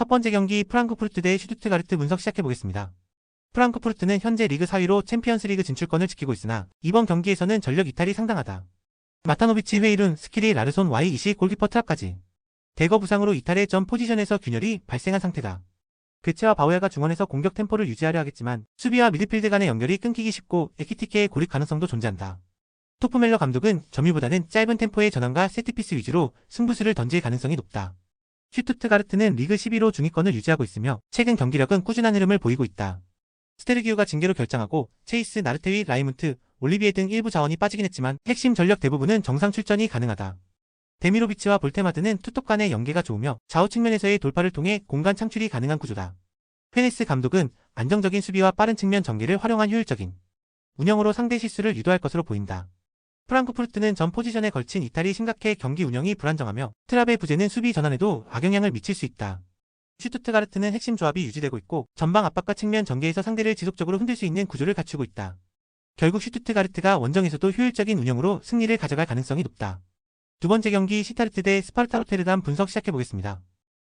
첫 번째 경기 프랑크푸르트 대 슈투트가르트 분석 시작해보겠습니다. 프랑크푸르트는 현재 리그 4위로 챔피언스리그 진출권을 지키고 있으나 이번 경기에서는 전력 이탈이 상당하다. 마타노비치, 헤이룬, 스키리, 라르손, Y20 골키퍼 트랍까지 대거 부상으로 이탈해 전 포지션에서 균열이 발생한 상태다. 괴체와 바오야가 중원에서 공격 템포를 유지하려 하겠지만 수비와 미드필드 간의 연결이 끊기기 쉽고 에키티케의 고립 가능성도 존재한다. 토프멜러 감독은 점유보다는 짧은 템포의 전환과 세트피스 위주로 승부수를 던질 가능성이 높다. 슈투트가르트는 리그 11호 중위권을 유지하고 있으며 최근 경기력은 꾸준한 흐름을 보이고 있다. 스테르기우가 징계로 결장하고 체이스, 나르테위, 라이문트, 올리비에 등 일부 자원이 빠지긴 했지만 핵심 전력 대부분은 정상 출전이 가능하다. 데미로비치와 볼테마드는 투톱 간의 연계가 좋으며 좌우 측면에서의 돌파를 통해 공간 창출이 가능한 구조다. 페네스 감독은 안정적인 수비와 빠른 측면 전개를 활용한 효율적인 운영으로 상대 실수를 유도할 것으로 보인다. 프랑크푸르트는 전 포지션에 걸친 이탈이 심각해 경기 운영이 불안정하며 트랍의 부재는 수비 전환에도 악영향을 미칠 수 있다. 슈투트가르트는 핵심 조합이 유지되고 있고 전방 압박과 측면 전개에서 상대를 지속적으로 흔들 수 있는 구조를 갖추고 있다. 결국 슈투트가르트가 원정에서도 효율적인 운영으로 승리를 가져갈 가능성이 높다. 두 번째 경기 시타르트 대 스파르타 로테르담 분석 시작해보겠습니다.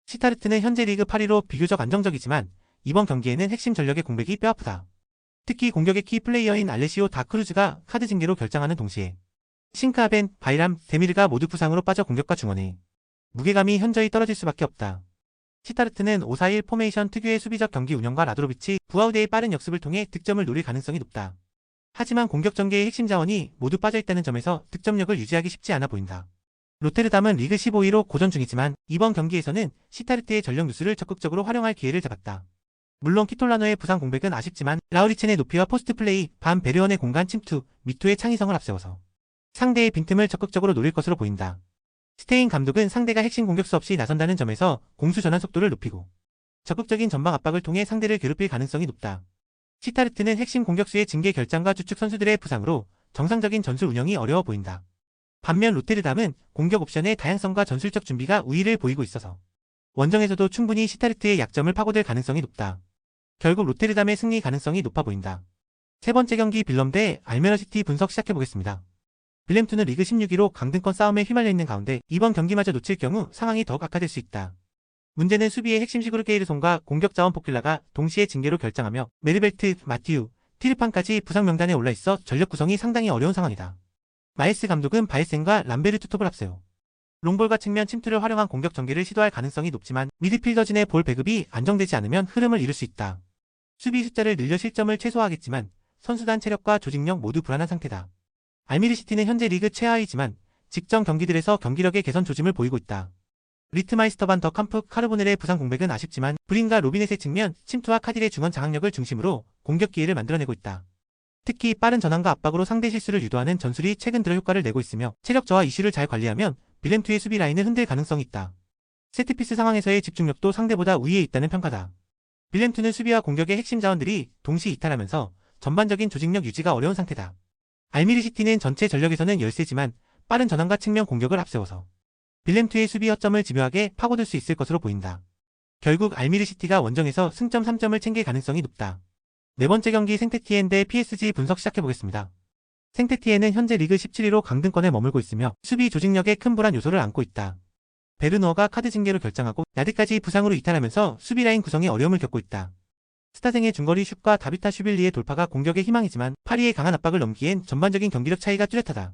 시타르트는 현재 리그 8위로 비교적 안정적이지만 이번 경기에는 핵심 전력의 공백이 뼈아프다. 특히 공격의 키 플레이어인 알레시오 다크루즈가 카드 징계로 결장하는 동시에 싱크아벤, 바이람, 데미르가 모두 부상으로 빠져 공격과 중원에 무게감이 현저히 떨어질 수밖에 없다. 시타르트는 5-4-1 포메이션 특유의 수비적 경기 운영과 라드로비치, 부하우드의 빠른 역습을 통해 득점을 노릴 가능성이 높다. 하지만 공격 전개의 핵심 자원이 모두 빠져있다는 점에서 득점력을 유지하기 쉽지 않아 보인다. 로테르담은 리그 15위로 고전 중이지만 이번 경기에서는 시타르트의 전력 누수를 적극적으로 활용할 기회를 잡았다. 물론 키톨라노의 부상 공백은 아쉽지만 라우리첸의 높이와 포스트 플레이, 반 베르언의 공간 침투, 미투의 창의성을 앞세워서 상대의 빈틈을 적극적으로 노릴 것으로 보인다. 스테인 감독은 상대가 핵심 공격수 없이 나선다는 점에서 공수 전환 속도를 높이고 적극적인 전방 압박을 통해 상대를 괴롭힐 가능성이 높다. 시타르트는 핵심 공격수의 징계 결장과 주축 선수들의 부상으로 정상적인 전술 운영이 어려워 보인다. 반면 로테르담은 공격 옵션의 다양성과 전술적 준비가 우위를 보이고 있어서 원정에서도 충분히 시타르트의 약점을 파고들 가능성이 높다. 결국 로테르담의 승리 가능성이 높아 보인다. 세 번째 경기 빌럼 대 알메러시티 분석 시작해보겠습니다. 빌렘투는 리그 16위로 강등권 싸움에 휘말려 있는 가운데 이번 경기마저 놓칠 경우 상황이 더욱 악화될 수 있다. 문제는 수비의 핵심 시그르게이르손과 공격 자원 포킬라가 동시에 징계로 결장하며 메르벨트, 마티우, 티르판까지 부상 명단에 올라있어 전력 구성이 상당히 어려운 상황이다. 마이스 감독은 바이센과 람베르 투톱을 앞세워 롱볼과 측면 침투를 활용한 공격 전개를 시도할 가능성이 높지만 미드필더진의 볼 배급이 안정되지 않으면 흐름을 잃을 수 있다. 수비 숫자를 늘려 실점을 최소화하겠지만 선수단 체력과 조직력 모두 불안한 상태다. 알미르시티는 현재 리그 최하위지만 직전 경기들에서 경기력의 개선 조짐을 보이고 있다. 리트마이스터 반 더 캄프 카르보넬의 부상 공백은 아쉽지만 브린과 로비넷의 측면 침투와 카딜의 중원 장악력을 중심으로 공격 기회를 만들어내고 있다. 특히 빠른 전환과 압박으로 상대 실수를 유도하는 전술이 최근 들어 효과를 내고 있으며 체력 저하 이슈를 잘 관리하면 빌렘투의 수비 라인을 흔들 가능성이 있다. 세트피스 상황에서의 집중력도 상대보다 우위에 있다는 평가다. 빌렘투는 수비와 공격의 핵심 자원들이 동시 이탈하면서 전반적인 조직력 유지가 어려운 상태다. 알미르시티는 전체 전력에서는 열세지만 빠른 전환과 측면 공격을 앞세워서 빌렘투의 수비 허점을 집요하게 파고들 수 있을 것으로 보인다. 결국 알미르시티가 원정에서 승점 3점을 챙길 가능성이 높다. 네 번째 경기 생테티엔 대 PSG 분석 시작해보겠습니다. 생테티엔은 현재 리그 17위로 강등권에 머물고 있으며 수비 조직력에 큰 불안 요소를 안고 있다. 베르너가 카드 징계로 결장하고 야드까지 부상으로 이탈하면서 수비 라인 구성에 어려움을 겪고 있다. 스타생의 중거리 슛과 다비타 슈빌리의 돌파가 공격의 희망이지만 파리의 강한 압박을 넘기엔 전반적인 경기력 차이가 뚜렷하다.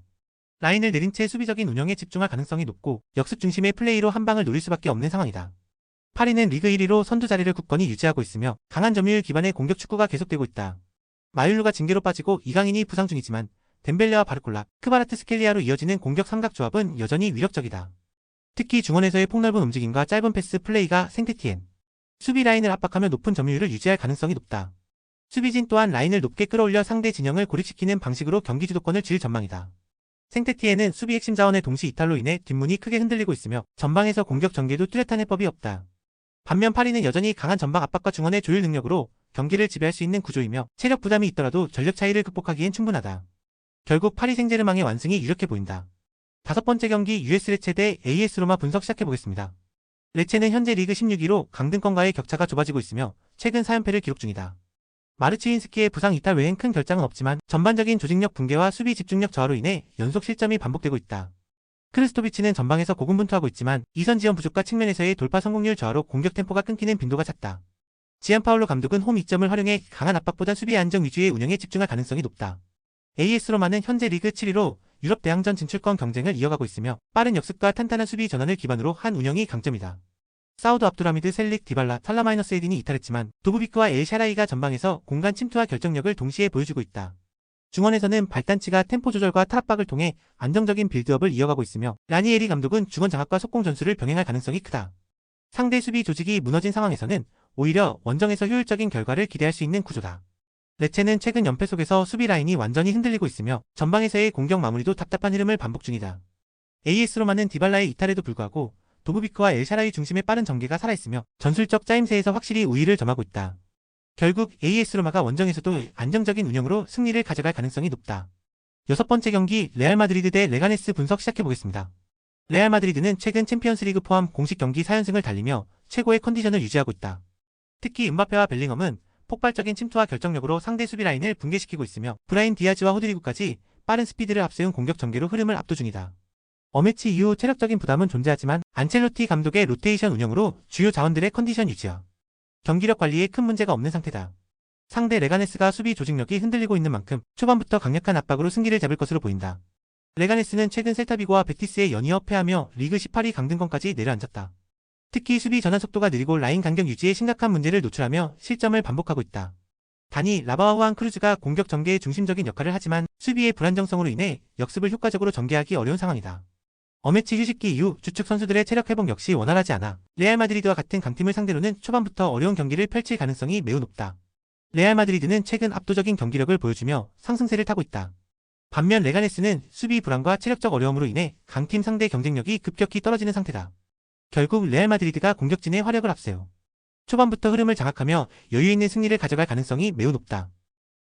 라인을 내린 채 수비적인 운영에 집중할 가능성이 높고 역습 중심의 플레이로 한 방을 노릴 수밖에 없는 상황이다. 파리는 리그 1위로 선두 자리를 굳건히 유지하고 있으며 강한 점유율 기반의 공격 축구가 계속되고 있다. 마율루가 징계로 빠지고 이강인이 부상 중이지만 덴벨레와 바르콜라, 크바라트 스켈리아로 이어지는 공격 삼각 조합은 여전히 위력적이다. 특히 중원에서의 폭넓은 움직임과 짧은 패스 플레이가 생테티엔 수비 라인을 압박하며 높은 점유율을 유지할 가능성이 높다. 수비진 또한 라인을 높게 끌어올려 상대 진영을 고립시키는 방식으로 경기 주도권을 쥘 전망이다. 생테티엔은 수비 핵심 자원의 동시 이탈로 인해 뒷문이 크게 흔들리고 있으며 전방에서 공격 전개도 뚜렷한 해법이 없다. 반면 파리는 여전히 강한 전방 압박과 중원의 조율 능력으로 경기를 지배할 수 있는 구조이며 체력 부담이 있더라도 전력 차이를 극복하기엔 충분하다. 결국 파리 생제르맹의 완승이 유력해 보인다. 다섯 번째 경기 US 레체 대 AS 로마 분석 시작해보겠습니다. 레체는 현재 리그 16위로 강등권과의 격차가 좁아지고 있으며 최근 4연패를 기록 중이다. 마르치인스키의 부상 이탈 외엔 큰 결장은 없지만 전반적인 조직력 붕괴와 수비 집중력 저하로 인해 연속 실점이 반복되고 있다. 크르스토비치는 전방에서 고군분투하고 있지만 이선 지원 부족과 측면에서의 돌파 성공률 저하로 공격 템포가 끊기는 빈도가 잦다. 지안파올로 감독은 홈 이점을 활용해 강한 압박보다 수비 안정 위주의 운영에 집중할 가능성이 높다. AS 로마는 현재 리그 7위로 유럽 대항전 진출권 경쟁을 이어가고 있으며 빠른 역습과 탄탄한 수비 전환을 기반으로 한 운영이 강점이다. 사우드 압두라미드, 셀릭, 디발라, 탈라마이너스 에딘이 이탈했지만 도부비크와 엘 샤라이가 전방에서 공간 침투와 결정력을 동시에 보여주고 있다. 중원에서는 발단치가 템포 조절과 탈압박을 통해 안정적인 빌드업을 이어가고 있으며 라니에리 감독은 중원 장악과 속공 전술을 병행할 가능성이 크다. 상대 수비 조직이 무너진 상황에서는 오히려 원정에서 효율적인 결과를 기대할 수 있는 구조다. 레체는 최근 연패 속에서 수비 라인이 완전히 흔들리고 있으며 전방에서의 공격 마무리도 답답한 흐름을 반복 중이다. AS 로마는 디발라의 이탈에도 불구하고 도부비크와 엘샤라이 중심의 빠른 전개가 살아있으며 전술적 짜임새에서 확실히 우위를 점하고 있다. 결국 AS 로마가 원정에서도 안정적인 운영으로 승리를 가져갈 가능성이 높다. 여섯 번째 경기 레알 마드리드 대 레가네스 분석 시작해보겠습니다. 레알 마드리드는 최근 챔피언스리그 포함 공식 경기 4연승을 달리며 최고의 컨디션을 유지하고 있다. 특히 음바페와 벨링엄은 폭발적인 침투와 결정력으로 상대 수비 라인을 붕괴시키고 있으며 브라인 디아즈와 호드리구까지 빠른 스피드를 앞세운 공격 전개로 흐름을 압도 중이다. 어매치 이후 체력적인 부담은 존재하지만 안첼로티 감독의 로테이션 운영으로 주요 자원들의 컨디션 유지와 경기력 관리에 큰 문제가 없는 상태다. 상대 레가네스가 수비 조직력이 흔들리고 있는 만큼 초반부터 강력한 압박으로 승기를 잡을 것으로 보인다. 레가네스는 최근 셀타비고와 베티스에 연이어 패하며 리그 18위 강등권까지 내려앉았다. 특히 수비 전환 속도가 느리고 라인 간격 유지에 심각한 문제를 노출하며 실점을 반복하고 있다. 단이 라바와 후안 크루즈가 공격 전개의 중심적인 역할을 하지만 수비의 불안정성으로 인해 역습을 효과적으로 전개하기 어려운 상황이다. 어매치 휴식기 이후 주축 선수들의 체력 회복 역시 원활하지 않아 레알 마드리드와 같은 강팀을 상대로는 초반부터 어려운 경기를 펼칠 가능성이 매우 높다. 레알 마드리드는 최근 압도적인 경기력을 보여주며 상승세를 타고 있다. 반면 레가네스는 수비 불안과 체력적 어려움으로 인해 강팀 상대 경쟁력이 급격히 떨어지는 상태다. 결국 레알 마드리드가 공격진의 화력을 앞세워 초반부터 흐름을 장악하며 여유있는 승리를 가져갈 가능성이 매우 높다.